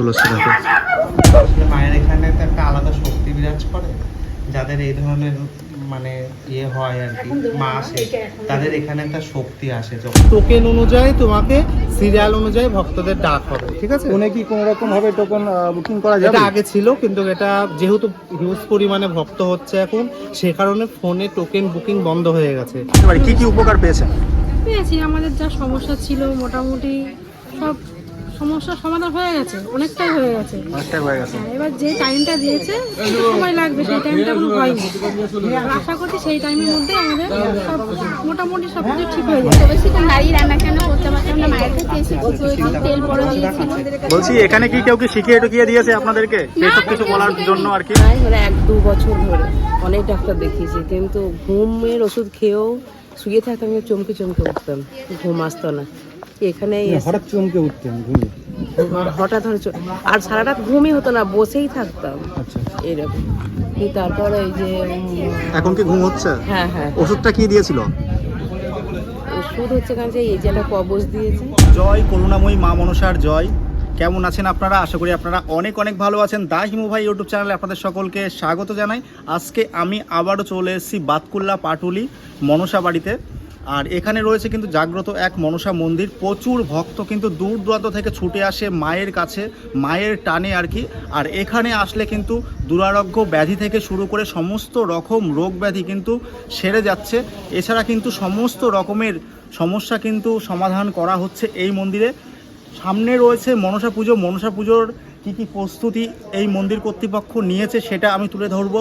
চলে এসছে দেখো। মায়ের এখানে তো একটা আলাদা শক্তি বিরাজ করে, যাদের এই ধরনের মানে ইয়ে হয় আর কি, মা আসে তাদের এখানে একটা শক্তি আসে। টোকেন অনুযায়ী তোমাকে সিরিয়াল অনুযায়ী ভক্তদের ডাক হবে, ঠিক আছে? ফোনে কি কোনো রকম ভাবে টোকন বুকিং করা যাবে? এটা আগে ছিল, কিন্তু এটা যেহেতু হিউজ পরিমাণে ভক্ত হচ্ছে এখন, সে কারণে ফোনে টোকেন বুকিং বন্ধ হয়ে গেছে। এবারে কি কি উপকার পেয়েছেন? পেয়েছি, আমাদের যা সমস্যা ছিল মোটামুটি সব সমস্যার সমাধান হয়ে গেছে, অনেকটাই হয়ে গেছে। অনেকটাই হয়ে গেছে। হ্যাঁ, এবার যে টাইমটা দিয়েছে একটু সময় লাগবে, সেই টাইমটা এখনো হয়নি। আর আশা করছি সেই টাইমের মধ্যে আমাদের সব মোটামুটি সব কিছু ঠিক হয়ে যাবে। বেশিক্ষণ দাঁড়িয়ে রান্না কেন করতে পারতাম না, মায়ের কাছে এসে তেল বড় দিয়েছিল। বলছি এখানে কি কেউ কি শিখিয়ে টুকিয়ে দিয়েছে আপনাদেরকে এইসব কিছু বলার জন্য আর কি? মানে 1-2 বছর ধরে অনেক ডাক্তার দেখিয়েছি, কিন্তু ঘুমের ওষুধ খেয়েও শুয়ে থাকতাম, আমি চমকে চমকে উঠতাম, ঘুম আসতো না। এখানে হঠাৎ চমকে উঠতেন ঘুমে? হঠাৎ আর সারা রাত ঘুমই হতো না, বসেই থাকতাম আচ্ছা, এরকম। তারপরে এই যে এখন কি ঘুম হচ্ছে? হ্যাঁ হ্যাঁ, ওষুধটা কি দিয়েছিল? ওষুধ হচ্ছে কারণ এই যে একটা কবজ দিয়েছে। জয় করুণাময়ী মা মনসার জয়। কেমন আছেন আপনারা? আশা করি আপনারা অনেক অনেক ভালো আছেন। দা হিমু ভাই ইউটিউব চ্যানেলে আপনাদের সকলকে স্বাগত জানাই। আজকে আমি আবারও চলে এসেছি বাতকুল্লা পাটুলি মনসা বাড়িতে। আর এখানে রয়েছে কিন্তু জাগ্রত এক মনসা মন্দির। প্রচুর ভক্ত কিন্তু দূর দূরান্ত থেকে ছুটে আসে মায়ের কাছে, মায়ের টানে আর কি। আর এখানে আসলে কিন্তু দুরারোগ্য ব্যাধি থেকে শুরু করে সমস্ত রকম রোগ ব্যাধি কিন্তু সেরে যাচ্ছে। এছাড়া কিন্তু সমস্ত রকমের সমস্যা কিন্তু সমাধান করা হচ্ছে এই মন্দিরে। সামনে রয়েছে মনসা পুজো। মনসা পুজোর কী কী প্রস্তুতি এই মন্দির কর্তৃপক্ষ নিয়েছে সেটা আমি তুলে ধরব,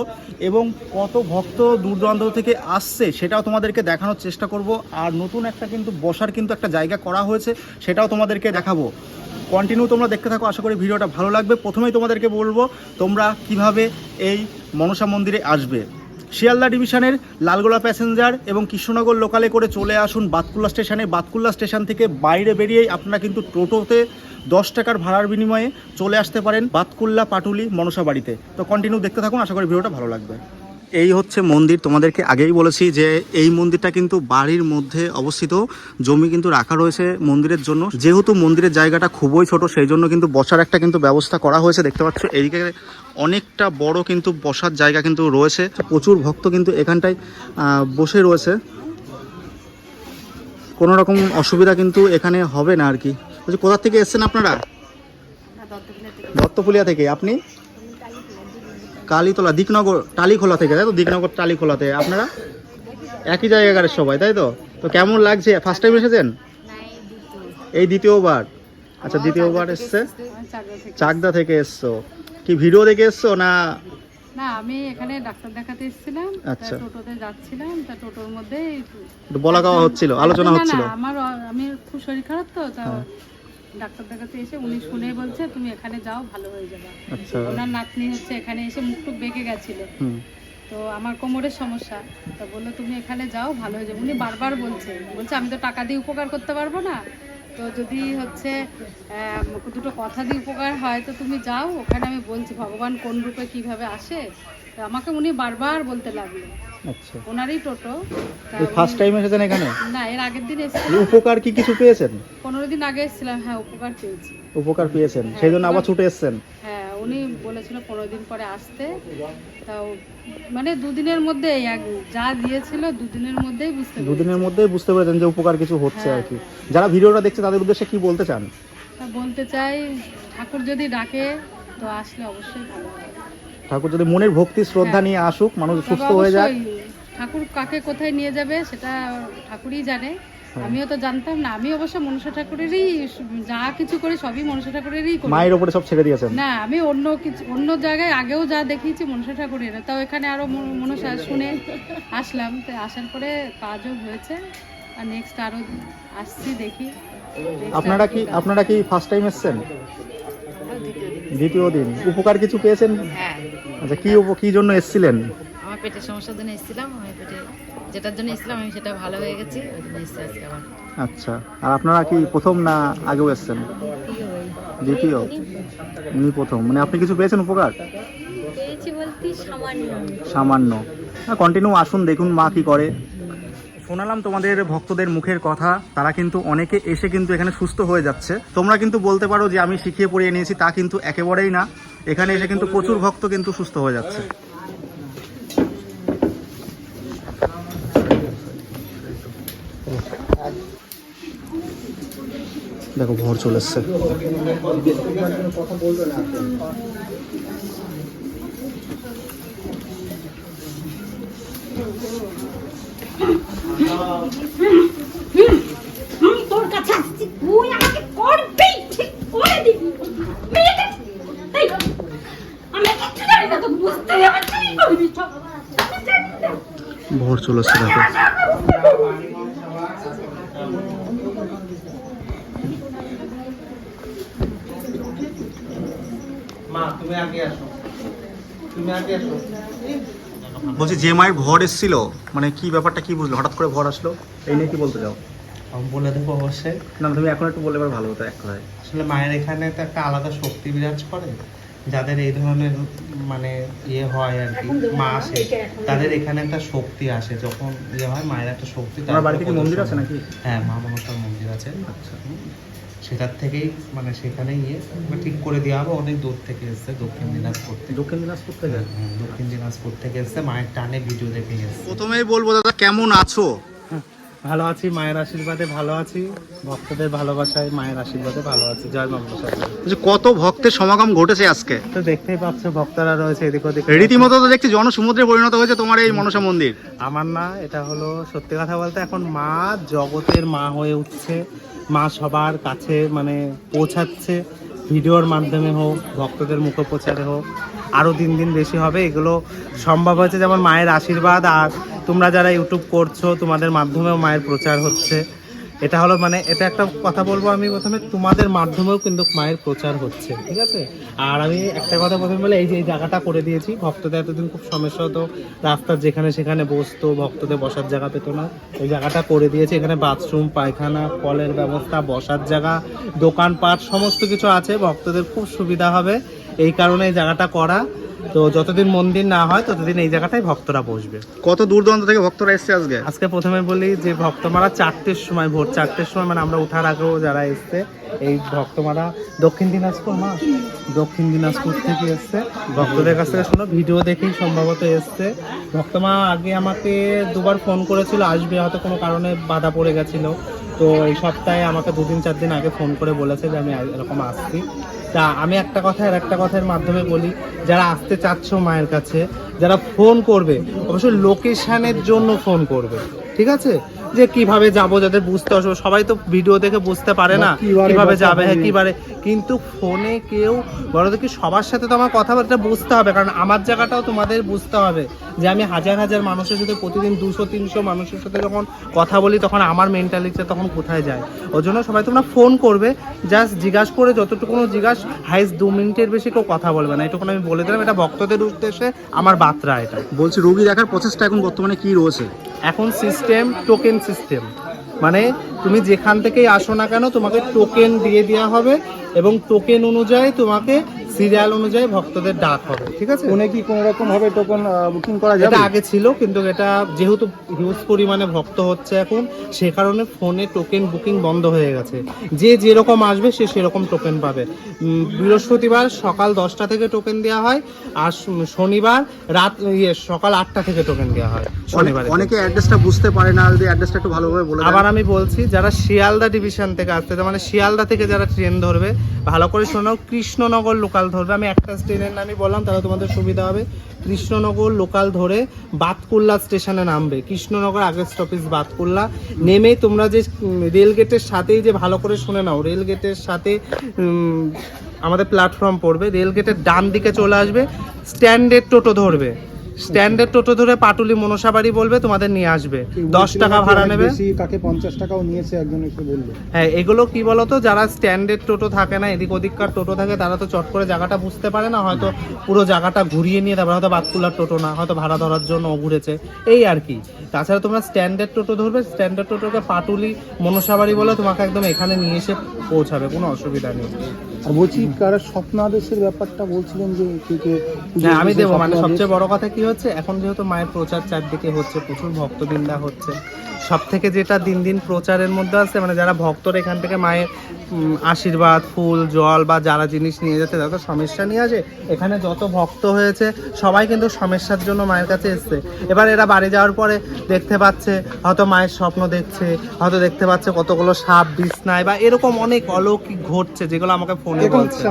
এবং কত ভক্ত দূর দূরান্ত থেকে আসছে সেটাও তোমাদেরকে দেখানোর চেষ্টা করব। আর নতুন একটা কিন্তু বসার কিন্তু একটা জায়গা করা হয়েছে, সেটাও তোমাদেরকে দেখাবো। কন্টিনিউ তোমরা দেখতে থাকো, আশা করি ভিডিওটা ভালো লাগবে। প্রথমেই তোমাদেরকে বলবো তোমরা কিভাবে এই মনসা মন্দিরে আসবে। শিয়ালদা ডিভিশনের লালগোলা প্যাসেঞ্জার এবং কৃষ্ণনগর লোকালে করে চলে আসুন বাতকুল্লা স্টেশনে। বাতকুল্লা স্টেশন থেকে বাইরে বেরিয়েই আপনারা কিন্তু টোটোতে 10 টাকার ভাড়ার বিনিময়ে চলে আসতে পারেন বাতকুল্লা পাটুলি মনসা বাড়িতে। তো কন্টিনিউ দেখতে থাকুন, আশা করি ভিডিওটা ভালো লাগবে। এই হচ্ছে মন্দির। তোমাদেরকে আগেই বলেছি যে এই মন্দিরটা কিন্তু বাড়ির মধ্যে অবস্থিত। জমি কিন্তু রাখা রয়েছে মন্দিরের জন্য। যেহেতু মন্দিরের জায়গাটা খুবই ছোট, সেই জন্য কিন্তু বসার একটা কিন্তু ব্যবস্থা করা হয়েছে। দেখতে পাচ্ছ এইদিকে অনেকটা বড় কিন্তু বসার জায়গা কিন্তু রয়েছে। প্রচুর ভক্ত কিন্তু এখানটায় বসে রয়েছে। কোনো রকম অসুবিধা কিন্তু এখানে হবে না আর কি। বলছি কোথা থেকে এসছেন আপনারা? দত্তপুলিয়া থেকে। আপনি? কালীতলা, দিকনগর টালিখোলা থেকে, তাই তো? দিকনগর টালিখোলা থেকে। আপনারা একই জায়গার সবাই, তাই তো? তো কেমন লাগছে? ফার্স্ট টাইম এসেছেন? এই দ্বিতীয়বার? আচ্ছা, দ্বিতীয়বার এসছে। চাকদা থেকে এসছো। কি ভিডিও দেখে এসছো না? না, আমি এখানে ডাক্তার দেখাতে এসেছিলাম। আচ্ছা, টোটোতে যাচ্ছিলাম, তা টোটোর মধ্যে বলা কাওয়া হচ্ছিল, আলোচনা হচ্ছিল। আমি খুব শরীর খারাপ তো, ডাক্তার দেখাতে এসে উনি শুনে বলছে তুমি এখানে যাও, ভালো হয়ে যাবে। আচ্ছা, ওনার নাতনি হচ্ছে এখানে এসে মুখটুক বেঁকে গেছিল, তো আমার কোমরের সমস্যা, তো বললো তুমি এখানে যাও, ভালো হয়ে যাবে। উনি বারবার বলছে আমি তো টাকা দিয়ে উপকার করতে পারবো না, তো যদি হচ্ছে দুটো কথা দিয়ে উপকার হয় তো তুমি যাও ওখানে। আমি বলছি ভগবান কোন রূপে কিভাবে আসে, তো আমাকে উনি বারবার বলতে লাগলো। আচ্ছা, ওনারই টোটো। ফার্স্ট টাইম এসেছেন এখানে? না, এর আগের দিন এসেছিলাম। উপকার কি কিছু পেয়েছেন? 15 দিন আগে এসেছিলাম। হ্যাঁ, উপকার পেয়েছি। উপকার পেয়েছেন, সেই জন্য আবার ছুটে এসেছেন? হ্যাঁ, উনি বলেছিল 15 দিন পরে আসতে, তাও মানে 2 দিনের মধ্যে যা দিয়েছিল 2 দিনের মধ্যেই বুঝতে পেরেছি। 2 দিনের মধ্যেই বুঝতে পেরেছেন যে উপকার কিছু হচ্ছে আর কি। যারা ভিডিওটা দেখছে তাদের উদ্দেশ্যে কি বলতে চান? বলতে চাই ঠাকুর যদি ডাকে তো আসলে অবশ্যই ভালো হবে। ঠাকুর যদি মনের ভক্তি শ্রদ্ধা নিয়ে আসুক, মানুষ সুস্থ হয়ে যায়। ঠাকুর কাকে কোথায় নিয়ে যাবে সেটা ঠাকুরই জানে, আমিও তো জানতাম না। আমি অবশ্য মনসা ঠাকুরেরই যা কিছু করি সবই মনসা ঠাকুরেরই করি। মায়ের উপরে সব ছেড়ে দিয়েছেন? না, আমি অন্য জায়গায় আগেও যা দেখিয়েছি মনসা ঠাকুরের, তাও এখানে আরো মনসা শুনে আসলাম। তো আসার পরে কাজও হয়েছে, আর নেক্সট আরো আসছি, দেখি। আপনারা কি ফার্স্ট টাইম এসেছেন? দ্বিতীয় দিন। উপকার কিছু পেয়েছেন? হ্যাঁ। আচ্ছা, কি জন্য এসেছিলেন? আমার পেটের সমস্যার জন্য এসেছিলাম। আমি পেটে যেটার জন্য এসেছিলাম আমি সেটা ভালো হয়ে গেছি, ওই জন্য এসেছি আজকে আবার। আচ্ছা, আর আপনারা কি প্রথম না আগেও এসেছেন? দ্বিতীয়। উনি প্রথম। মানে আপনি কিছু পেয়েছেন উপকার? পেয়েছি বলতে সামান্য। সামান্য। কন্টিনিউ আসুন, দেখুন মা কি করে। শোনালাম তোমাদের ভক্তদের মুখের কথা, তারা কিন্তু অনেকে এসে কিন্তু এখানে সুস্থ হয়ে যাচ্ছে। তোমরা কিন্তু বলতে পারো যে আমি শিখিয়ে পড়িয়ে নিয়েছি, তা কিন্তু একেবারেই না। এখানে এসে কিন্তু প্রচুর ভক্ত কিন্তু সুস্থ হয়ে যাচ্ছে। দেখো ভোর চলে এসছে। তোর কাছে আসছি, তুই আমাকে করবি, ঠিক করে দিবি। আমি কিচ্ছু জানি না, তো বুঝতে হবে, তুই করবি সব। ভোর চলে এসছে দেখো। মা তুমি আগে আসো, তুমি আগে আসো। বলছি যে মায়ের ভর এসেছিল, মানে কি ব্যাপারটা কি বুঝলো, হঠাৎ করে ভর আসলো, এই নিয়ে কি বলতে চাও? আমি বলে দেবো অবশ্যই। না তুমি এখন একটু বললে এবার ভালো হতো এক কথায়। আসলে মায়ের এখানে তো একটা আলাদা শক্তি বিরাজ করে, যাদের এই ধরনের মানে ইয়ে হয় আর কি, মা আসে তাদের এখানে একটা শক্তি আসে, যখন ইয়ে হয় মায়ের একটা শক্তি। তোমার বাড়িতে কি মন্দির আছে নাকি? হ্যাঁ, মা মনসার মন্দির আছে। আচ্ছা, সেটার থেকেই মানে সেখানে গিয়ে ঠিক করে দেওয়া হবে। অনেক দূর থেকে এসছে, দক্ষিণ দিনাজপুর থেকে। দক্ষিণ দিনাজপুর থেকে? হ্যাঁ, দক্ষিণ দিনাজপুর থেকে এসছে, মায়ের টানে ভিডিও দেখে এসছে। প্রথমেই বলবো দাদা কেমন আছো? ভালো আছি, মায়ের আশীর্বাদে ভালো আছি, ভক্তদের ভালোবাসায় মায়ের আশীর্বাদে ভালো আছি। জয় মা মনসা। কত ভক্তের সমাগম ঘটেছে আজকে, তো দেখতেই পাচ্ছ ভক্তরা রয়েছে এদিক ওদিক। রীতিমতো তো দেখছি জনসমুদ্রে পরিণত হয়েছে তোমার এই মনসা মন্দির। আমার না, এটা হলো সত্যি কথা বলতে এখন মা জগতের মা হয়ে উঠছে। মা সবার কাছে মানে পৌঁছাচ্ছে, ভিডিওর মাধ্যমে হোক, ভক্তদের মুখোপচারে হোক, আরও দিন দিন বেশি হবে। এগুলো সম্ভব হয়েছে যেমন মায়ের আশীর্বাদ, আর তোমরা যারা ইউটিউব করছো তোমাদের মাধ্যমেও মায়ের প্রচার হচ্ছে। এটা হলো মানে এটা একটা কথা বলবো আমি প্রথমে, তোমাদের মাধ্যমেও কিন্তু মায়ের প্রচার হচ্ছে, ঠিক আছে। আর আমি একটা কথা প্রথমে বলে, এই যে এই জায়গাটা করে দিয়েছি, ভক্তদের এতদিন খুব সমস্যা হতো, রাস্তার যেখানে সেখানে বসতো, ভক্তদের বসার জায়গা পেত না, এই জায়গাটা করে দিয়েছি। এখানে বাথরুম, পায়খানা, কলের ব্যবস্থা, বসার জায়গা, দোকানপাট সমস্ত কিছু আছে, ভক্তদের খুব সুবিধা হবে, এই কারণে এই জায়গাটা করা। তো যতদিন মন্দির না হয় ততদিন এই জায়গাটায় ভক্তরা বসবে। কত দূর দূরান্ত থেকে ভক্তরা এসছে আজকে? আজকে প্রথমে বলি যে ভক্তমারা 4টের সময়, ভোর 4টের সময়, মানে আমরা ওঠার আগেও যারা এসছে, এই ভক্তমারা দক্ষিণ দিনাজপুর, মা দক্ষিণ দিনাজপুর থেকে এসছে। ভক্তদের কাছ থেকে শোনো, ভিডিও দেখেই সম্ভবত এসছে। ভক্তমা আগে আমাকে দুবার ফোন করেছিল আসবে, হয়তো কোনো কারণে বাধা পড়ে গেছিল। তো এই সপ্তাহে আমাকে 2-4 দিন আগে ফোন করে বলেছে যে আমি এরকম আসছি। তা আমি একটা কথা আর একটা কথার মাধ্যমে বলি, যারা আসতে চাচ্ছ মায়ের কাছে, যারা ফোন করবে অবশ্যই লোকেশনের জন্য ফোন করবে, ঠিক আছে। যে কিভাবে যাব, যাদের বুঝতে অসুবিধা, সবাই তো ভিডিও দেখে বুঝতে পারে না কিভাবে যাবে, হ্যাঁ কিভাবে, কিন্তু ফোনে কেউ বড় দেখি সবার সাথে তো আমার কথা বলতে বুঝতে হবে, কারণ আমার জায়গাটাও তোমাদের বুঝতে হবে যে আমি হাজার হাজার মানুষের সাথে প্রতিদিন 200-300 মানুষের সাথে যখন কথা বলি, তখন আমার মেন্টালিটিটা তখন কোথায় যায়। ওই জন্য সবাই তোমরা ফোন করবে, জাস্ট জিজ্ঞাসা করে, যতটুকু জিজ্ঞাসা, হাইস্ট 2 মিনিটের বেশি কেউ কথা বলবে না, এটুকু আমি বলে দিলাম। এটা ভক্তদের উদ্দেশ্যে আমার বার্তা। এটা বলছি রোগী দেখার প্রচেষ্টা এখন বর্তমানে কি রয়েছে? এখন সিস্টেম টোকেন সিস্টেম, মানে তুমি যেখান থেকেই আসো না কেন তোমাকে টোকেন দিয়ে দেওয়া হবে, এবং টোকেন অনুযায়ী তোমাকে সিরিয়াল অনুযায়ী ভক্তদের ডাক হবে, ঠিক আছে। ফোনে কি কোনো রকম ভাবে টোকেন বুকিং করা যাবে? এটা আগে ছিল, কিন্তু এটা যেহেতু হিউজ পরিমাণে ভক্ত হচ্ছে এখন, সে কারণে ফোনে টোকেন বুকিং বন্ধ হয়ে গেছে। যে যেরকম আসবে সে সেরকম টোকেন পাবে। বৃহস্পতিবার সকাল 10টা থেকে টোকেন দেওয়া হয়, আর শনিবার রাত সকাল 8টা থেকে টোকেন দেওয়া হয়। শনিবার অনেকে অ্যাড্রেসটা বুঝতে পারে না, যদি অ্যাড্রেসটা একটু ভালোভাবে বলে দেন। আবার আমি বলছি, যারা শিয়ালদা ডিভিশন থেকে আসতে, মানে শিয়ালদা থেকে যারা ট্রেন ধরবে, ভালো করে শোনাও, কৃষ্ণনগর লোকাল ধরবে। আমি একটা ট্রেনের নামই বললাম, তাহলে তোমাদের সুবিধা হবে। কৃষ্ণনগর লোকাল ধরে বাতকুল্লা স্টেশনে নামবে, কৃষ্ণনগর আগের স্টপেজ বাতকুল্লা। নেমেই তোমরা যে রেল গেটের সাথেই, যে ভালো করে শুনে নাও, রেল গেটের সাথে আমাদের প্ল্যাটফর্ম পড়বে, রেল গেটের ডান দিকে চলে আসবে, স্ট্যান্ডার্ড টোটো ধরবে, স্ট্যান্ডার্ড টোটো ধরে পাটুলি মনসা বাড়ি বলবে, তোমাদের নিয়ে আসবে। 10 টাকা ভাড়া নেবে। কাকে 50 টাকাও নিয়েছে একজন এসে বললো। হ্যাঁ, এগুলো কি বলতো, যারা স্ট্যান্ডার্ড টোটো থাকে না, এদিক ওদিককার টোটো থাকে, তারা তো চট করে জায়গাটা বুঝতে পারে না, হয়তো পুরো জায়গাটা ঘুরিয়ে নিয়ে তারপর হয়তো বাতকুলার টোটো না, হয়তো ভাড়া ধরার জন্য ঘুরেছে, এই আর কি। তাছাড়া তোমরা স্ট্যান্ডার্ড টোটো ধরবে, স্ট্যান্ডার্ড টোটোকে পাটুলি মনসা বাড়ি বলে তোমাকে একদম এখানে নিয়ে এসে পৌঁছাবে, কোনো অসুবিধা নেই। আর বলছি কারা স্বপ্নাদেশের ব্যাপারটা বলছিলেন যে হ্যাঁ আমি দেবো, মানে সবচেয়ে বড় কথা কি হচ্ছে, এখন যেহেতু মায়ের প্রচার চারদিকে হচ্ছে, প্রচুর ভক্তবৃন্দা হচ্ছে, সব থেকে যেটা দিন দিন প্রচারের মধ্যে আছে, মানে যারা ভক্তরা এখান থেকে মায়ের আশীর্বাদ, ফুল, জল বা যারা জিনিস নিয়ে যাচ্ছে, যত সমস্যা নিয়ে আসে, এখানে যত ভক্ত হয়েছে সবাই কিন্তু সমস্যার জন্য মায়ের কাছে এসছে। এবার এরা বাড়ি যাওয়ার পরে দেখতে পাচ্ছে, হয়তো মায়ের স্বপ্ন দেখছে, হয়তো দেখতে পাচ্ছে কতগুলো সাপ বিছনায় বা এরকম অনেক অলৌকিক ঘটছে, যেগুলো আমাকে ফোনে বলছে।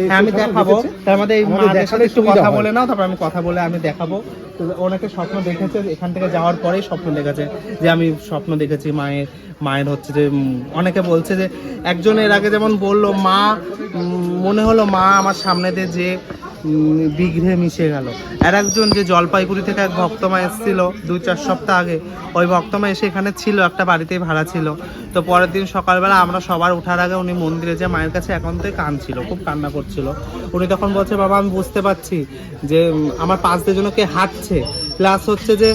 হ্যাঁ, আমি দেখাবো। তার মধ্যে এই মায়ের সাথে একটু কথা বলে নাও, তারপর আমি কথা বলে আমি দেখাবো। তো অনেকে স্বপ্ন দেখেছে, এখান থেকে যাওয়ার পরেই স্বপ্ন দেখেছে যে আমি স্বপ্ন দেখেছি মায়ের হচ্ছে যে অনেকে বলছে যে একজন এর আগে যেমন বললো মা মনে হলো মা আমার সামনে দিয়ে যে বিঘ্রে মিশে গেল। আর একজন যে জলপাইগুড়ি থেকে এক ভক্তমা এসেছিল 2-4 সপ্তাহ আগে, ওই ভক্তমা এসে এখানে ছিল, একটা বাড়িতেই ভাড়া ছিল। তো পরের দিন সকালবেলা আমরা সবার ওঠার আগে উনি মন্দিরে যে মায়ের কাছে একান্তই কাঁদছিল, খুব কান্না করছিল। উনি তখন বলছে বাবা আমি বুঝতে পারছি যে আমার পাশ দিয়ে যেন কে হাঁটছে, প্লাস হচ্ছে যে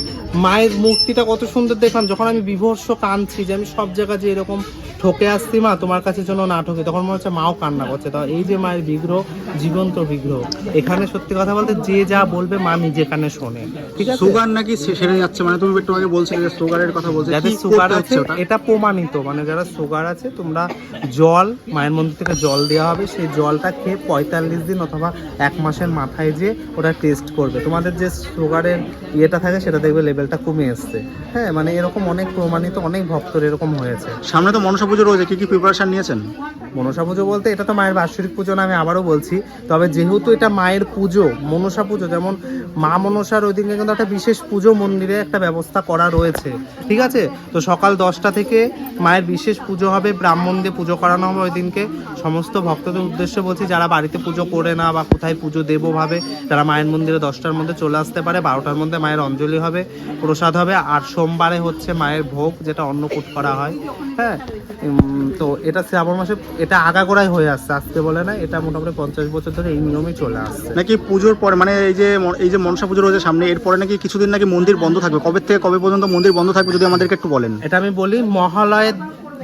মায়ের মূর্তিটা কত সুন্দর দেখলাম। যখন আমি বিভৎস কাঁদছি যে আমি সব জায়গায় যে এরকম ঠকে আসছি মা, তোমার কাছে যেন না ঠকে, তখন মনে হচ্ছে মাও কান্না করছে। তো এই যে মায়ের বিগ্রহ, জীবন্ত বিগ্রহ, এখানে সত্যি কথা বলতে যে যা বলবে মা নিজে কানে শোনে। ঠিক আছে, সুগার নাকি সেরে যাচ্ছে, মানে তুমি একটু আগে বলছিলে যে সুগারের কথা বলছো, যাদের সুগার আছে এটা প্রমাণিত, মানে যারা সুগার আছে তোমরা জল মায়ের মন্দির থেকে জল দেওয়া হবে, সেই জলটা খেয়ে 45 দিন অথবা 1 মাসের মাথায় যে ওটা টেস্ট করবে, তোমাদের যে সুগারের ইয়েটা থাকে সেটা দেখবে লেভেলটা কমে এসছে। হ্যাঁ, মানে এরকম অনেক প্রমাণিত, অনেক ভক্তর এরকম হয়েছে। সামনে তো মনসা পুজো রয়েছে, কি কি প্রিপারেশন নিয়েছেন? মনসা পুজো বলতে এটা তো মায়ের বাৎসরিক পুজো না, আমি আবারও বলছি। তবে যেহেতু এটা মায়ের পুজো, মনসা পুজো, যেমন মা মনসার ওই দিনকে কিন্তু একটা বিশেষ পুজো মন্দিরে একটা ব্যবস্থা করা রয়েছে। ঠিক আছে, তো সকাল 10টা থেকে মায়ের বিশেষ পুজো হবে, ব্রাহ্মণ দিয়ে পুজো করানো হবে ওই দিনকে। সমস্ত ভক্তদের উদ্দেশ্যে বলছি, যারা বাড়িতে পুজো করে না বা কোথায় পুজো দেবো ভাবে, তারা মায়ের মন্দিরে 10টার মধ্যে চলে আসতে পারে। 12টার মধ্যে মায়ের অঞ্জলি হবে, প্রসাদ হবে। আর সোমবারে হচ্ছে মায়ের ভোগ, যেটা অন্নকূট করা হয়। হ্যাঁ, তো এটা শ্রাবণ মাসে এটা আগাগোড়াই হয়ে আসছে, আজকে বলে না, এটা মোটামুটি 50 বছর ধরে এই নিয়মই চলে আসছে। নাকি পুজোর পরে, মানে এই যে মনসা পুজো রয়েছে সামনে, এরপরে নাকি কিছুদিন নাকি মন্দির বন্ধ থাকবে, কবে থেকে কবে পর্যন্ত মন্দির বন্ধ থাকবে যদি আমাদেরকে একটু বলেন। এটা আমি বলি, মহালয়ের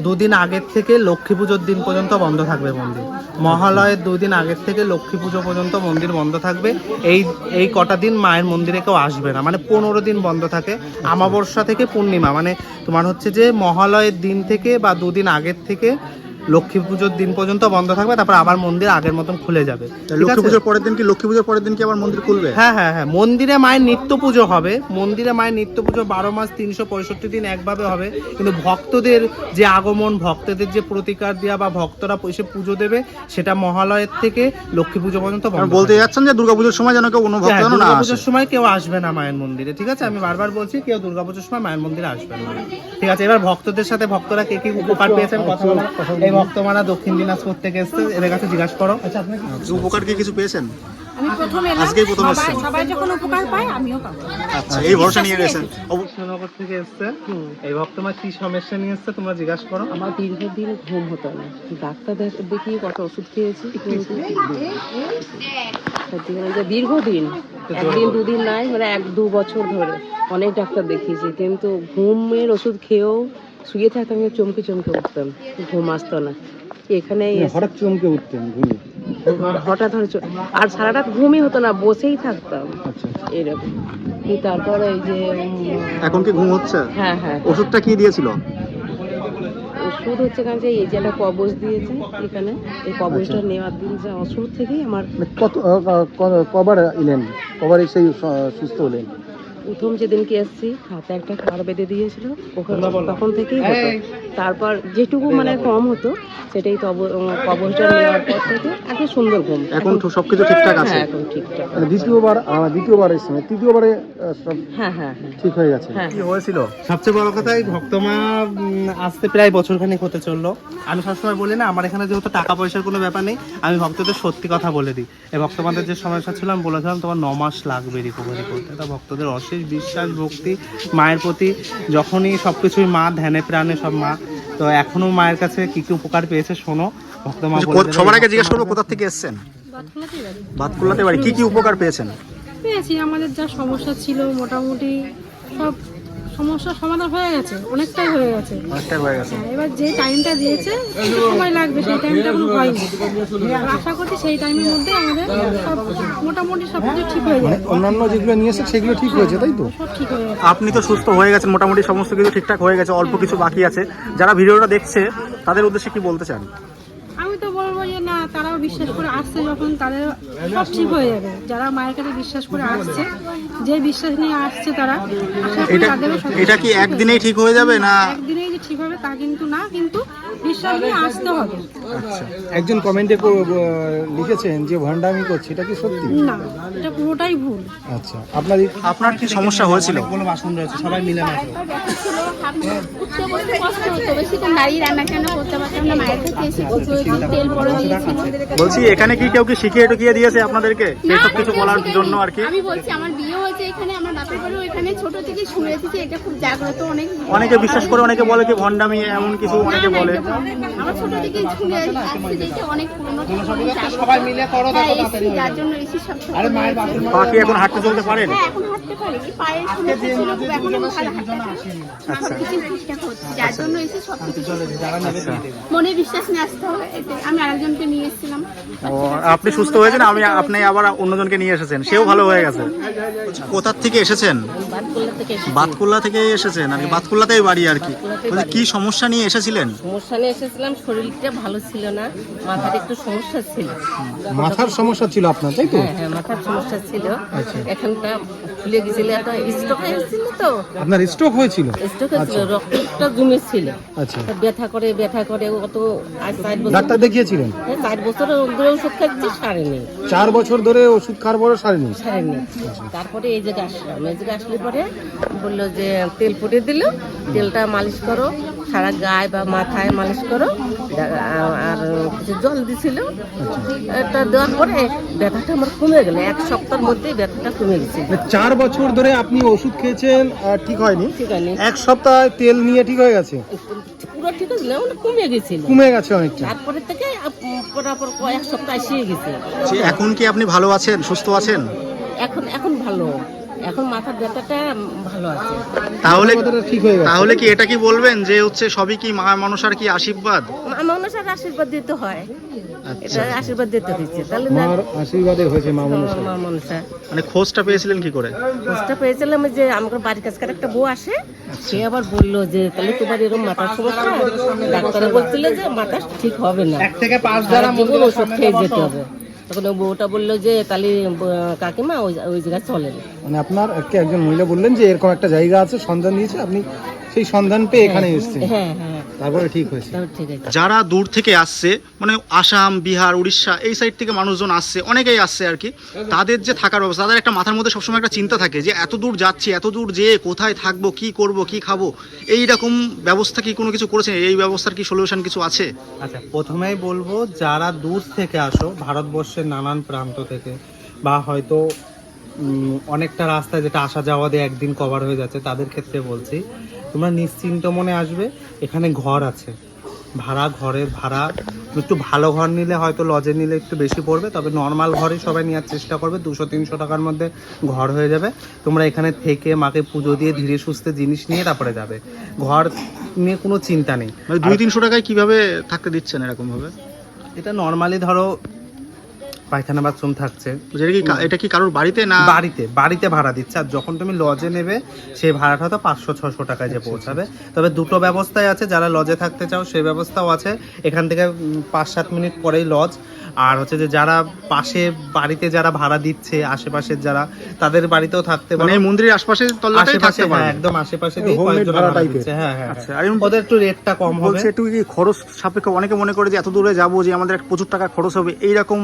2 দিন আগের থেকে লক্ষ্মী পুজোর দিন পর্যন্ত বন্ধ থাকবে মন্দির। মহালয়ের 2 দিন আগের থেকে লক্ষ্মী পুজো পর্যন্ত মন্দির বন্ধ থাকবে। এই কটা দিন মায়ের মন্দিরে কেউ আসবে না, মানে 15 দিন বন্ধ থাকে। আমাবস্যা থেকে পূর্ণিমা, মানে তোমার হচ্ছে যে মহালয়ের দিন থেকে বা 2 দিন আগের থেকে লক্ষ্মী পুজোর দিন পর্যন্ত বন্ধ থাকবে, তারপর আবার মন্দির আগের মতন খুলে যাবে। লক্ষ্মী পুজোর পরের দিন কি আবার মন্দির খুলবে? হ্যাঁ হ্যাঁ হ্যাঁ, মন্দিরে মায়ের নিত্য পুজো হবে। মন্দিরে মায়ের নিত্য পুজো 12 মাস 365 দিন একভাবে হবে। কিন্তু ভক্তদের যে আগমন, ভক্তদের যে প্রতিকার দেওয়া বা ভক্তরা এসে পুজো দেবে, সেটা মহালয়ের থেকে লক্ষ্মী পুজো পর্যন্ত বন্ধ। বলতে যাচ্ছেন যে দুর্গাপুজোর সময় যেন কেউ কোনো ভক্ত না আসে। দুর্গাপুজোর সময় কেউ আসবে না মায়ের মন্দিরে। ঠিক আছে, আমি বারবার বলছি কেউ দুর্গাপুজোর সময় মায়ের মন্দিরে আসবে না। ঠিক আছে, এবার ভক্তদের সাথে ভক্তরা কে কি উপকার পেয়েছেন কথা বলা। এই ভক্তমারা দক্ষিণ দিনাজপুর থেকে এসছে, এদের কাছে জিজ্ঞাসা করো। আচ্ছা, আপনি উপকার কি কিছু পেয়েছেন? আমি প্রথম এলাম, আজকেই প্রথম এসেছেন? সবাই যখন উপকার পায় আমিও পাবো। আচ্ছা, এই ভরসা নিয়ে গেছেন। অবশ্যনগর থেকে এসছে। এই ভক্তমা কি সমস্যা নিয়ে এসছে তোমরা জিজ্ঞাসা করো। আমার দীর্ঘদিন ঘুম হতো না, ডাক্তার দেখিয়ে কত ওষুধ খেয়েছি, কিন্তু দীর্ঘদিন 1-2 দিন নাই, মানে 1-2 বছর ধরে অনেক ডাক্তার দেখিয়েছি, কিন্তু ঘুমের ওষুধ খেয়েও শুয়ে থাকতাম, চমকে চমকে উঠতাম, ঘুম আসতো না। এখানে হঠাৎ চমকে উঠতেন ঘুমে? হঠাৎ আর সারা রাত ঘুমই হতো না, বসেই থাকতাম এরকম। তারপরে এই যে এখন কি ঘুম হচ্ছে? হ্যাঁ হ্যাঁ, ওষুধটা কি দিয়েছিল? ওষুধ হচ্ছে কারণ যে এই যে একটা কবজ দিয়েছে এখানে, এই কবজটা নেওয়ার দিন যে ওষুধ থেকেই আমার কবার এলেন, কবার এসে সুস্থ হলেন? প্রথম যেদিনকে এসেছি হাতে একটা খাবার বেঁধে দিয়েছিল, তখন থেকেই হতো। তারপর যেটুকু মানে কম হতো সেটাই কবজটা নেওয়ার পর থেকে এখন সুন্দর ঘুম। এখন সবকিছু ঠিকঠাক আছে? হ্যাঁ, এখন ঠিকঠাক। দ্বিতীয়বার এসেছিলেন, তৃতীয়বারে সব হ্যাঁ হ্যাঁ হ্যাঁ, ঠিক হয়ে গেছে? হ্যাঁ। কি হয়েছিল? সবচেয়ে বড় কথা, এই ভক্তমা আসতে প্রায় বছরখানেক হতে চললো। আমি সবসময় বলি না, আমার এখানে যেহেতু টাকা পয়সার কোনো ব্যাপার নেই, আমি ভক্তদের সত্যি কথা বলে দিই। এই ভক্তমাদের যে সমস্যা ছিল আমি বলেছিলাম তোমার 9 মাস লাগবে রিকভারি করতে। তা ভক্তদের অশেষ বিশ্বাস, ভক্তি মায়ের প্রতি, যখনই সবকিছুই মা, ধ্যানে প্রাণে সব মা। তো এখনো মায়ের কাছে কি কি উপকার পেয়েছে শোনো। ভক্তমা সবার আগে জিজ্ঞেস করবো কোথা থেকে এসেছেন? বাতকুল্লাতে বাড়ি। কি কি উপকার পেয়েছেন? পেয়েছি, আমাদের যা সমস্যা ছিল মোটামুটি সব সমস্যার সমাধান হয়ে গেছে, অনেকটাই হয়ে গেছে। অনেকটাই হয়ে গেছে। এবার যে টাইমটা দিয়েছে একটু সময় লাগবে, সেই টাইমটা এখনো হয়নি। আর আশা করছি সেই টাইমের মধ্যে আমাদের সব মোটামুটি সব কিছু ঠিক হয়ে যাবে। অন্যান্য যেগুলো নিয়ে এসে সেগুলো ঠিক হয়েছে, তাই তো? সব ঠিক হয়ে গেছে। আপনি তো সুস্থ হয়ে গেছেন, মোটামুটি সমস্ত কিছু ঠিকঠাক হয়ে গেছে, অল্প কিছু বাকি আছে। যারা ভিডিওটা দেখছে তাদের উদ্দেশ্যে কি বলতে চান? আমি তো বলবো যে না, তারাও বিশ্বাস করে আসছে যখন, তাদের সব ঠিক হয়ে যাবে। যারা মায়ের কাছে বিশ্বাস করে আসছে, যে বিশ্বাস নিয়ে আসছে তারা, আশা করি তাদেরও সব এটা কি একদিনেই ঠিক হয়ে যাবে না? একদিনেই যে ঠিক হবে তা কিন্তু না, কিন্তু বিশ্বাস নিয়ে আসতে হবে। একজন কমেন্টে লিখেছেন যে ভণ্ডামি করছে, এটা কি সত্যি? না, এটা পুরোটাই ভুল। আচ্ছা, আপনার কি সমস্যা হয়েছিল? অনেকগুলো বাসন রয়েছে, সবাই মিলে মাসো। ব্যথা ছিল, উঠতে বসতে কষ্ট হতো, বেশিক্ষণ দাঁড়িয়ে রান্না টান্না করতে পারতাম না। মায়ের কাছে এসে কিছু তেল পরে দিয়েছিল। বলছি এখানে কি কেউ কি শিখিয়ে টুকিয়ে দিয়েছে আপনাদেরকে এইসব কিছু বলার জন্য আর কি? আমি বলছি আমার বিয়ে হয়েছে এখানে, আমার বাপের বাড়িও এখানে, ছোট থেকে শুনে এসেছি। এটা খুব জাগ্রত, অনেকে বিশ্বাস করে, অনেকে বলে কি ভণ্ডামি এমন কিছু, অনেকে বলে। আমার ছোট থেকে শুনে আসছি যে এটা অনেক পুরনো, সবাই মিলে করো, দেখো তাড়াতাড়ি। যার জন্য এসে সব আরে মায়ের বাসন পা কি এখন হাঁটতে চলতে পারেন? হ্যাঁ, এখন হাঁটতে পারি। পায়ের সমস্যা ছিল, এখন ভালো হাঁটতে পারি। সব কিছু ঠিকঠাক হচ্ছে, যার জন্য এসে সব কিছু মনে বিশ্বাস নিয়ে আসতে হবে। এটাই। আমি আরেকজনকে নিয়ে এসেছিলাম। ও, আপনি সুস্থ হয়েছেন, আপনি আবার অন্যজনকে নিয়ে এসেছেন, সেও ভালো হয়ে গেছে। কোথা থেকে এসেছেন? বাতকুল্লা থেকে এসেছেন আর কি, বাতকুল্লাতেই বাড়ি আর কি। বলছি কি সমস্যা নিয়ে এসেছিলেন? সমস্যা নিয়ে এসেছিলাম, শরীরটা ভালো ছিল না, মাথার একটু সমস্যা ছিল। মাথার সমস্যা ছিল আপনার, তাই তো? হ্যাঁ হ্যাঁ, মাথার সমস্যা ছিল। এখানটা ফুলে গেছিল, একটা স্ট্রোক হয়েছিল। তো আপনার স্ট্রোক হয়েছিল? স্ট্রোক হয়েছিল, রক্তটা জমেছিল। আচ্ছা, ব্যথা করে অত আজ 4 বছর, ডাক্তার দেখিয়েছিলেন? 4 বছর ধরে ওষুধ খাচ্ছি, সারেনি। 4 বছর ধরে ওষুধ খাওয়ার পরও সারেনি? সারেনি। তারপরে এই জায়গায় আসলাম, এই জায়গায় আসলে পরে বললো যে তেল ফুটে দিল, তেলটা মালিশ করো, সারা গায়ে বা মাথায় মালিশ করো, আর কিছু জল দিছিল। এটা দেওয়ার পরে ব্যথাটা আমার কমে গেল, 1 সপ্তাহের মধ্যেই ব্যথাটা কমে গেছে। 4 বছর ধরে আপনি ওষুধ খেয়েছেন আর ঠিক হয়নি, ঠিক আছে, 1 সপ্তাহ তেল নিয়ে ঠিক হয়ে গেছে? পুরো ঠিক আছে, মানে কমে গেছিল। কমে গেছে অনেকটা? তারপরে থেকে পরাপর 1 সপ্তাহ এসে গেছে। এখন কি আপনি ভালো আছেন, সুস্থ আছেন? এখন ভালো, এখন মাথার ব্যথাটা ভালো আছে। তাহলে ঠিক হয়ে গেছে? তাহলে কি এটা কি বলবেন যে হচ্ছে সবই কি মা মনসার কি আশীর্বাদ? মনসার আশীর্বাদ দিতে হয়, এটা আশীর্বাদ দিতে দিচ্ছে, তাহলে না মার আশীর্বাদে হয়েছে মা মনসা। মা মনসা। মানে খোঁজটা পেয়েছিলেন কি করে? খোঁজটা পেয়েছিলাম যে আমাদের বাড়ির কাছকার একটা বউ আসে, সে আবার বললো যে তাহলে তোমার এরকম মাথার সমস্যা, ডাক্তার বলছিল যে মাথা ঠিক হবে না, 1 থেকে 5 সারা দ্বারা জীবন ওষুধ খেয়ে যেতে হবে। তখন ওই বউটা বললো যে তাহলে কাকিমা ওই জায়গায় চলেন। মানে আপনার একজন মহিলা বললেন যে এরকম একটা জায়গা আছে, সন্ধান দিয়েছে, আপনি সেই সন্ধান পেয়ে এখানে এসেছেন, হ্যাঁ হ্যাঁ, তারপরে ঠিক হয়েছে। তাহলে ঠিক আছে। যারা দূর থেকে আসছে, মানে আসাম, বিহার, উড়িষ্যা এই সাইড থেকে মানুষজন আসছে, অনেকেই আসছে আর কি, তাদের যে থাকার ব্যবস্থা, তাদের একটা মাথার মধ্যে সবসময় একটা চিন্তা থাকে যে এত দূর যাচ্ছি, এত দূর যেয়ে কোথায় থাকবো, কি করব, কি খাবো, এই রকম ব্যবস্থা কি কোনো কিছু করেছেন? এই ব্যবস্থার কি সলিউশন কিছু আছে? আচ্ছা, প্রথমেই বলবো যারা দূর থেকে আসো, ভারতবর্ষের নানান প্রান্ত থেকে, বা হয়তো অনেকটা রাস্তা যেটা আসা যাওয়া দিয়ে একদিন কভার হয়ে যাচ্ছে, তাদের ক্ষেত্রে বলছি তোমরা নিশ্চিন্ত মনে আসবে। এখানে ঘর আছে, ঘরের ভাড়া একটু ভালো ঘর নিলে হয়তো লজে নিলে একটু বেশি পড়বে, তবে নর্মাল ঘরে সবাই নেওয়ার চেষ্টা করবে, 200-300 টাকার মধ্যে ঘর হয়ে যাবে। তোমরা এখানে থেকে মাকে পুজো দিয়ে ধীরে সুস্থে জিনিস নিয়ে তারপরে যাবে, ঘর নিয়ে কোনো চিন্তা নেই। মানে 200-300 টাকায় কিভাবে থাকতে দিচ্ছেন এরকম ভাবে? এটা নর্মালি ধরো পায়খানা বাথরুম থাকছে, এটা কি কারোর বাড়িতে না? বাড়িতে ভাড়া দিচ্ছে, আর যখন তুমি লজে নেবে সেই ভাড়াটা তো 500-600 টাকায় যে পৌঁছাবে। তবে দুটো ব্যবস্থাই আছে, যারা লজে থাকতে চাও সেই ব্যবস্থাও আছে, এখান থেকে 5-7 মিনিট পরেই লজ। আর হচ্ছে যে যারা পাশে বাড়িতে যারা ভাড়া দিচ্ছে, আশেপাশের যারা, তাদের বাড়িতেও থাকতে পারে, মানে মন্দিরের আশপাশে তল্লাটেই থাকতে পারে, একদম আশেপাশে দিয়ে Homemade কয়েকজন ভাড়া ভাড়া type-এর। দিচ্ছে। হ্যাঁ হ্যাঁ, আচ্ছা, ওদের একটু রেটটা কম হবে। বলছে একটু কি খরচ সাপেক্ষ, অনেকে মনে করে যে এত দূরে যাবো যে আমাদের প্রচুর টাকা খরচ হবে, এইরকম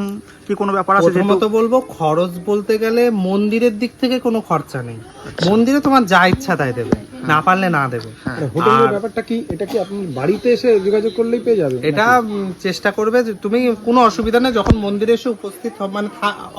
কি কোনো ব্যাপার আছে? প্রথমত বলবো খরচ বলতে গেলে মন্দিরের দিক থেকে কোনো খরচা নেই, মন্দিরে তোমার যা ইচ্ছা তাই দেবে, না পারলে না দেবে। হোটেলের ব্যাপারটা কি, এটা কি আপনি বাড়িতে এসে যোগাযোগ করলেই পেয়ে যাবে? এটা চেষ্টা করবে যে তুমি কোনো অসুবিধা নেই, যখন মন্দিরে এসে উপস্থিত হবে, মানে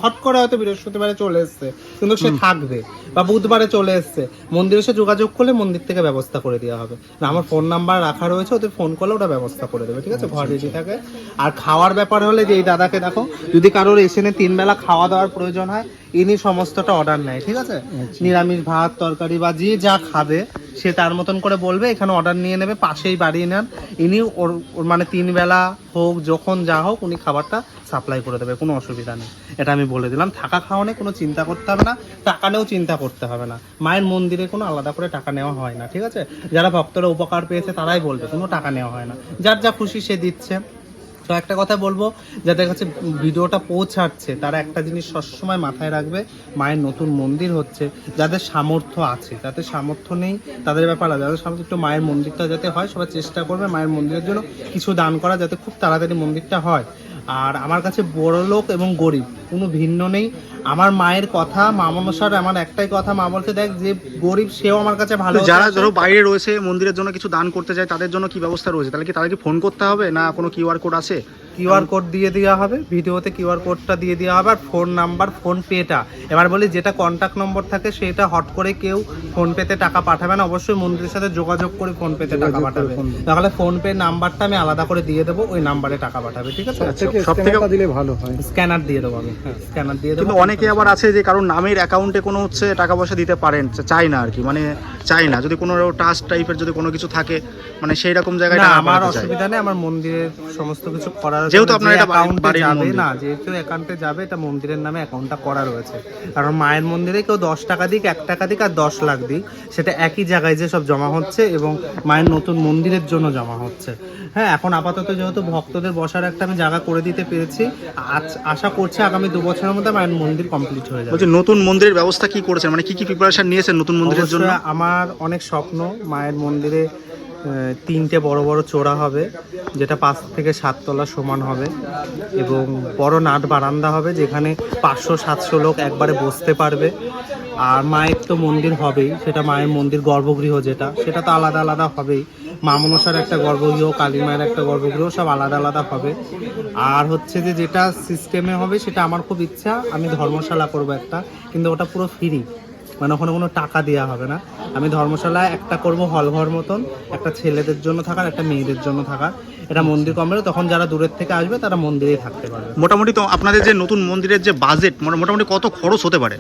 হট করে হয়তো বৃহস্পতিবারে চলে এসছে কিন্তু সে থাকবে, বা বুধবারে চলে এসছে, মন্দিরে এসে যোগাযোগ করলে মন্দির থেকে ব্যবস্থা করে দেওয়া হবে। না, আমার ফোন নাম্বার রাখা রয়েছে, ওদের ফোন করলে ওটা ব্যবস্থা করে দেবে, ঠিক আছে? ঘর রেডি থাকে। আর খাওয়ার ব্যাপার হলে যে এই দাদাকে দেখো, যদি কারোর এসে 3 বেলা খাওয়া দাওয়ার প্রয়োজন হয়, ইনি সমস্তটা অর্ডার নেয়, ঠিক আছে? নিরামিষ ভাত তরকারি বা যে যা খাবে সে তার মতন করে বলবে, এখানে অর্ডার নিয়ে নেবে, পাশেই বাড়িয়ে নেন। ইনি ওর মানে 3 বেলা হোক যখন যা হোক উনি খাবারটা সাপ্লাই করে দেবে, কোনো অসুবিধা নেই। এটা আমি বলে দিলাম। থাকা খাওয়া নিয়ে কোনো চিন্তা করতে হবে না, টাকা নিয়েও চিন্তা করতে হবে না। মায়ের মন্দিরে কোনো আলাদা করে টাকা নেওয়া হয় না, ঠিক আছে? যারা ভক্তরা উপকার পেয়েছে তারাই বলবে, কোনো টাকা নেওয়া হয় না, যার যা খুশি সে দিচ্ছে। তো একটা কথা বলবো, যাদের কাছে ভিডিওটা পৌঁছাচ্ছে তারা একটা জিনিস সবসময় মাথায় রাখবে, মায়ের নতুন মন্দির হচ্ছে, যাদের সামর্থ্য আছে, যাদের সামর্থ্য নেই তাদের ব্যাপার আছে, যাদের সামর্থ্য একটু মায়ের মন্দিরটা যাতে হয় সবাই চেষ্টা করবে মায়ের মন্দিরের জন্য কিছু দান করা, যাতে খুব তাড়াতাড়ি মন্দিরটা হয়। আর আমার কাছে বড় লোক এবং গরিব কোনো ভিন্ন নেই। আমার মায়ের কথা, মা মনসার আমার একটাই কথা, মা বলতে দেখ যে গরিব সেও আমার কাছে ভালো। যারা ধরো বাইরে রয়েছে মন্দিরের জন্য কিছু দান করতে চায় তাদের জন্য কি ব্যবস্থা রয়েছে? তাহলে কি তাদেরকে ফোন করতে হবে না কোনো কিউআর কোড আছে? কিউআর কোড দিয়ে দেওয়া হবে, ভিডিওতে কিউআর কোডটা দিয়ে দেওয়া হবে, আর ফোন নাম্বার, ফোন পেটা। এবার বলি যেটা কন্ট্যাক্ট নম্বর থাকে সেটা হট করে কেউ ফোন পেতে টাকা পাঠাবে না, অবশ্যই মন্দিরের সাথে যোগাযোগ করে ফোন পেতে টাকা পাঠাবে। তাহলে ফোন পে নাম্বারটা আমি আলাদা করে দিয়ে দেবো, ওই নাম্বারে টাকা পাঠাবে, ঠিক আছে? সবথেকে দিলে ভালো হয়। স্ক্যানার দিয়ে দেবো আমি, স্ক্যানার দিয়ে দেবো। কিন্তু অনেকে আবার আছে যে কারণ নামের অ্যাকাউন্টে কোনো হচ্ছে টাকা পয়সা দিতে পারেন চায় না আর কি, মানে চায় না, যদি কোনো ট্রাস্ট টাইপের যদি কোনো কিছু থাকে মানে সেই রকম জায়গায় না, টাকা আমার পাঠাতে চায়। অসুবিধা নেই, আমার মন্দিরের সমস্ত কিছু করার, যেহেতু আপনার এটা অ্যাকাউন্টে যাবে মন্দির। না, যেহেতু অ্যাকাউন্টে যাবে, এটা মন্দিরের নামে অ্যাকাউন্টটা করা রয়েছে। কারণ মায়ের মন্দিরে কেউ 10 টাকা দিক, 1 টাকা দিক আর 10 লাখ দিক, সেটা একই জায়গায় যে সব জমা হচ্ছে এবং মায়ের নতুন মন্দিরের জন্য জমা হচ্ছে। হ্যাঁ, এখন আপাতত যেহেতু ভক্তদের বসার একটা আমি জায়গা করে দিতে পেরেছি, আশা করছি আগামী 2 বছরের মধ্যে মায়ের মন্দির কমপ্লিট হয়ে যাবে। বলছি নতুন মন্দিরের ব্যবস্থা কি করেছেন, মানে কি কি প্রিপারেশন নিয়েছেন নতুন মন্দিরের জন্য? অবশ্যই আমার অনেক স্বপ্ন, মায়ের মন্দিরে 3টে বড় বড় চূড়া হবে, যেটা 5 থেকে 7 তলা সমান হবে, এবং বড় নাট বারান্দা হবে যেখানে 500-700 লোক একবারে বসতে পারবে। আর মায়ের তো মন্দির হবেই, সেটা মায়ের মন্দির গর্ভগৃহ যেটা, সেটা তো আলাদা আলাদা হবেই। মা মনসার একটা গর্ভগৃহ, কালী মায়ের একটা গর্ভগৃহ, সব আলাদা আলাদা হবে। আর হচ্ছে যে যেটা সিস্টেমে হবে সেটা আমার খুব ইচ্ছা, আমি ধর্মশালা করবো একটা, কিন্তু ওটা পুরো ফ্রি, মানে ওখানে কোনো টাকা দেওয়া হবে না। আমি ধর্মশালায় একটা করব হল ঘর মতন, একটা ছেলেদের জন্য থাকার, একটা মেয়েদের জন্য থাকার। এটা মন্দির কমপ্লিট, তখন যারা দূরের থেকে আসবে তারা মন্দিরেই থাকতে পারবে। মোটামুটি তো আপনাদের যে নতুন মন্দিরের যে বাজেট মোটামুটি কত খরচ হতে পারে?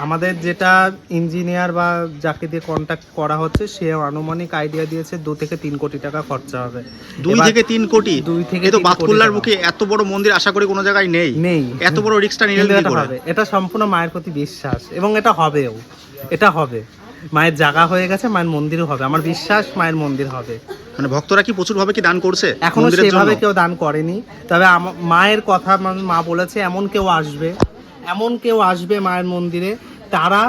আমাদের যেটা ইঞ্জিনিয়ার বা যাকে দিয়ে কন্ট্যাক্ট করা হচ্ছে সে আনুমানিক আইডিয়া দিয়েছে 2 থেকে 3 কোটি টাকা খরচা হবে। 2 থেকে 3 কোটি? 2 থেকে এই তো 3 কোটি বাতকুল্লার টাকা। বুকে এত বড় মন্দির আশা করি কোনো জায়গায় নেই, এত বড় রিস্কটা নিলেন কিন্তু কি এটা করে? হবে, এটা সম্পূর্ণ মায়ের প্রতি বিশ্বাস, এবং এটা হবেও, এটা হবে। মায়ের জায়গা হয়ে গেছে, মায়ের মন্দিরও হবে, আমার বিশ্বাস মায়ের মন্দির হবে। মানে ভক্তরা কি প্রচুর ভাবে কি দান করছে এখনো মন্দিরের জন্য? সেভাবে কেউ দান করেনি, তবে মায়ের কথা মা বলেছে এমন কেউ আসবে মায়ের মন্দিরে, তারা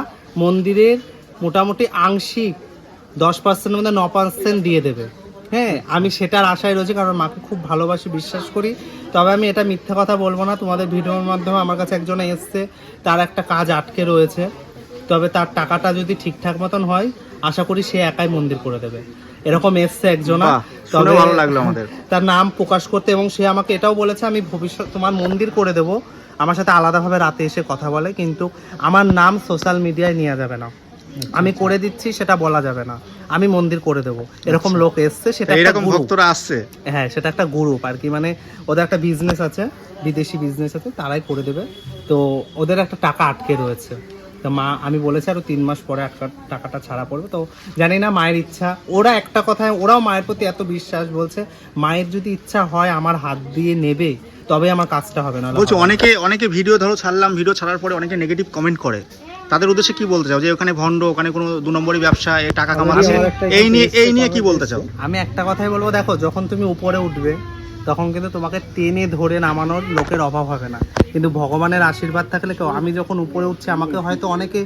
মন্দিরের মোটামুটি আংশিক 10%-এর মধ্যে 9% দিয়ে দেবে। হ্যাঁ, আমি সেটার আশায় রয়েছি, কারণ মাকে খুব ভালোবাসি, বিশ্বাস করি। তবে আমি এটা মিথ্যা কথা বলবো না, তোমাদের ভিডিওর মাধ্যমে আমার কাছে একজন এসছে, তার একটা কাজ আটকে রয়েছে, তবে তার টাকাটা যদি ঠিকঠাক মতন হয় আশা করি সে একাই মন্দির করে দেবে। এরকম এসছে একজনা, শুনে ভালো লাগলো আমাদের। তার নাম প্রকাশ করতে, এবং সে আমাকে এটাও বলেছে আমি ভবিষ্যৎ তোমার মন্দির করে দেব। আমার সাথে আলাদাভাবে রাতে এসে কথা বলে, কিন্তু আমার নাম সোশ্যাল মিডিয়ায় নেওয়া যাবে না, আমি করে দিচ্ছি সেটা বলা যাবে না, আমি মন্দির করে দেব। এরকম লোক এসছে, সেটা এরকম ভক্তরা আসছে। হ্যাঁ, সেটা একটা গ্রুপ আর কি, মানে ওদের একটা বিজনেস আছে, বিদেশি বিজনেস আছে, তারাই করে দেবে। তো ওদের একটা টাকা আটকে রয়েছে, তো মা আমি বলেছি আরো 3 মাস পরে টাকাটা ছাড়া পড়বে। তো জানি না, মায়ের ইচ্ছা। ওরা একটা কথায়, ওরাও মায়ের প্রতি এত বিশ্বাস, বলছে মায়ের যদি ইচ্ছা হয় আমার হাত দিয়ে নেবে তবে আমার কাজটা হবে না। বলছি অনেকে ভিডিও ধরো ছাড়লাম, ভিডিও ছাড়ার পরে অনেকে নেগেটিভ কমেন্ট করে, তাদের উদ্দেশ্যে কি বলতে চাও? যে ওখানে ভণ্ড, ওখানে কোনো 2 নম্বরই ব্যবসা, এই টাকা কামাচ্ছে, এই নিয়ে কি বলতে চাও? আমি একটা কথাই বলবো, দেখো যখন তুমি উপরে উঠবে তখন কিন্তু তোমাকে টেনে ধরে নামানোর লোকের অভাব হবে না, কিন্তু ভগবানের আশীর্বাদ থাকলে কেউ, আমি যখন উপরে উঠছি আমাকে হয়তো অনেকে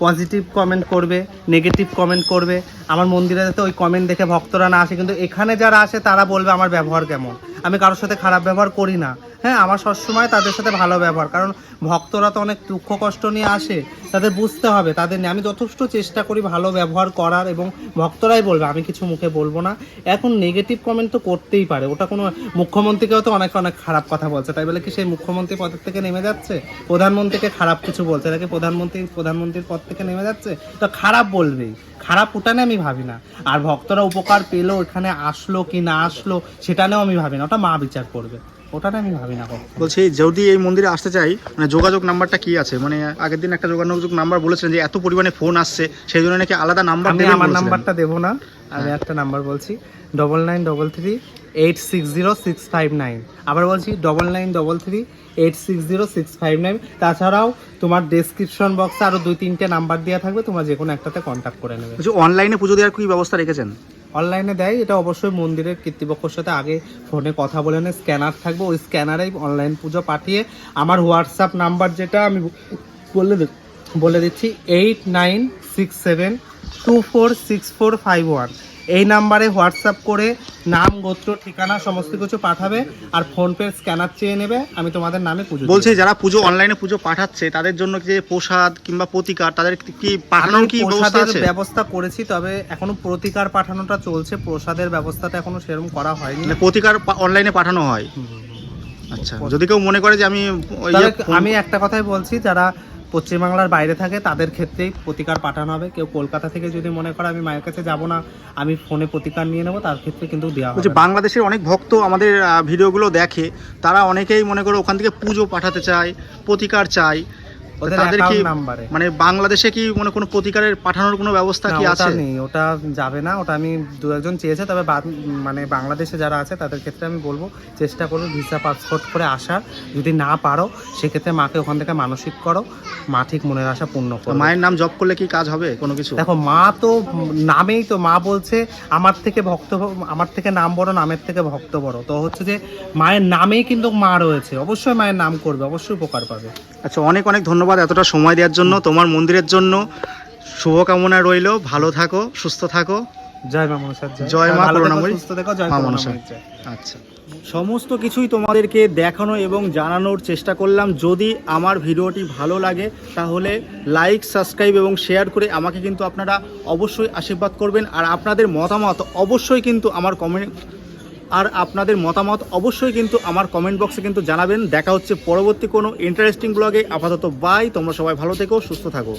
পজিটিভ কমেন্ট করবে, নেগেটিভ কমেন্ট করবে, আমার মন্দিরে যাতে ওই কমেন্ট দেখে ভক্তরা না আসে, কিন্তু এখানে যারা আসে তারা বলবে আমার ব্যবহার কেমন। আমি কারোর সাথে খারাপ ব্যবহার করি না, হ্যাঁ, আমার সবসময় তাদের সাথে ভালো ব্যবহার, কারণ ভক্তরা তো অনেক দুঃখ কষ্ট নিয়ে আসে, তাদের বুঝতে হবে, তাদের নিয়ে আমি যথেষ্ট চেষ্টা করি ভালো ব্যবহার করার, এবং ভক্তরাই বলবে, আমি কিছু মুখে বলবো না। এখন নেগেটিভ কমেন্ট তো করতেই পারে, ওটা কোনো, মুখ্যমন্ত্রীকেও তো অনেক খারাপ কথা বলছে, তাই বলে কি সেই মুখ্যমন্ত্রী পদের থেকে নেমে যাচ্ছে? প্রধানমন্ত্রীকে খারাপ কিছু বলছে, নাকি প্রধানমন্ত্রীর পদ থেকে নেমে যাচ্ছে? তো খারাপ বলবেই, খারাপ ওটানে আমি ভাবি না। আর ভক্তরা উপকার পেলো, এখানে আসলো কি না আসলো সেটা নিয়েও আমি ভাবি না, ওটা মা বিচার করবে। ওটা আমি ভাবি না কখনো। বলছি যদি এই মন্দিরে আসতে চাই মানে যোগাযোগ নাম্বারটা কি আছে? মানে আগের দিন একটা যোগাযোগ নাম্বার বলেছিলেন যে এত পরিমাণে ফোন আসছে সেই জন্য নাকি আলাদা নাম্বার আমি দেবেন আমার বলেছিলেন। নাম্বারটা দেবো না, আমি একটা নাম্বার বলছি 9933860659। আবার বলছি 9933860659। তাছাড়াও তোমার ডেসক্রিপশন বক্সে আরো 2-3টে নাম্বার দেওয়া থাকবে, তোমরা যে কোনো একটাতে কন্ট্যাক্ট করে নেবে। বলছি অনলাইনে পুজো দেওয়ার কি ব্যবস্থা রেখেছেন? অনলাইনে দেয়, এটা অবশ্যই মন্দিরের কর্তৃপক্ষের সাথে আগে ফোনে কথা বলে নেয়। স্ক্যানার থাকবে, ওই স্ক্যানারেই অনলাইন পুজো পাঠিয়ে আমার হোয়াটসঅ্যাপ নাম্বার যেটা আমি বলে দিচ্ছি 8967246451, এই নাম্বারে হোয়াটসঅ্যাপ করে নাম, গোত্র, ঠিকানা সমস্ত কিছু পাঠাবে আর ফোনপে স্ক্যানার চেয়ে নেবে, আমি তোমাদের নামে পুজো দেব। বলছি যারা পুজো অনলাইনে পুজো পাঠাচ্ছে তাদের জন্য কি যে প্রসাদ কিংবা প্রতিকার তাদের কি পাঠানোর কি ব্যবস্থা প্রসাদের আছে? ব্যবস্থা করেছি, তবে এখনো প্রতিকার পাঠানোটা চলছে, প্রসাদের ব্যবস্থাটা এখনো সেরকম করা হয়নি। মানে প্রতিকার অনলাইনে পাঠানো হয়? আচ্ছা, যদি কেউ মনে করে যে আমি তবে আমি একটা কথাই বলছি, যারা পশ্চিমবাংলার বাইরে থাকে তাদের ক্ষেত্রেই প্রতিকার পাঠানো হবে। কেউ কলকাতা থেকে যদি মনে করে আমি মায়ের কাছে যাব না, আমি ফোনে প্রতিকার নিয়ে নেবো, তার ক্ষেত্রে কিন্তু দেওয়া হবে। বাংলাদেশের অনেক ভক্ত আমাদের ভিডিওগুলো দেখে, তারা অনেকেই মনে করে ওখান থেকে পুজো পাঠাতে চায়, প্রতিকার চায়। ওদের তাদের কি অ্যাকাউন্ট নাম্বারে মানে বাংলাদেশে কি মানে কোনো প্রতিকারের পাঠানোর কোনো ব্যবস্থা কি আছে? নেই, ওটা যাবে না। ওটা আমি দু একজন চেয়েছে, তবে মানে বাংলাদেশে যারা আছে তাদের ক্ষেত্রে আমি বলবো চেষ্টা করো ভিসা পাসপোর্ট করে আসার। যদি না পারো সেক্ষেত্রে মাকে ওখান থেকে মানসিক করো, মা ঠিক মনের আশা পূর্ণ করো। মায়ের নাম জপ করলে কি কাজ হবে কোনো কিছু? দেখো, মা তো নামেই তো মা বলছে আমার থেকে নাম বড়, নামের থেকে ভক্ত বড়। তো হচ্ছে যে মায়ের নামেই কিন্তু মা রয়েছে, অবশ্যই মায়ের নাম করবে, অবশ্যই উপকার পাবে। আচ্ছা, অনেক অনেক ধন্যবাদ এতটা সময় দেওয়ার জন্য। তোমার মন্দিরের জন্য শুভকামনা রইলো, ভালো থাকো, সুস্থ থাকো। জয় মা মনসা, জয় মা করুণাময়ী, সুস্থ থেকো, জয় মা করুণাময়ী, মনসা। জয়। আচ্ছা, সমস্ত কিছুই তোমাদেরকে দেখানো এবং জানানোর চেষ্টা করলাম। যদি আমার ভিডিওটি ভালো লাগে তাহলে লাইক, সাবস্ক্রাইব এবং শেয়ার করে আমাকে কিন্তু আপনারা অবশ্যই আশীর্বাদ করবেন। আর আপনাদের মতামত অবশ্যই কিন্তু আমার কমেন্ট বক্সে কিন্তু জানাবেন। দেখা হচ্ছে পরবর্তী কোনো ইন্টারেস্টিং ব্লগে। আপাতত বাই, তোমরা সবাই ভালো থেকো, সুস্থ থাকো।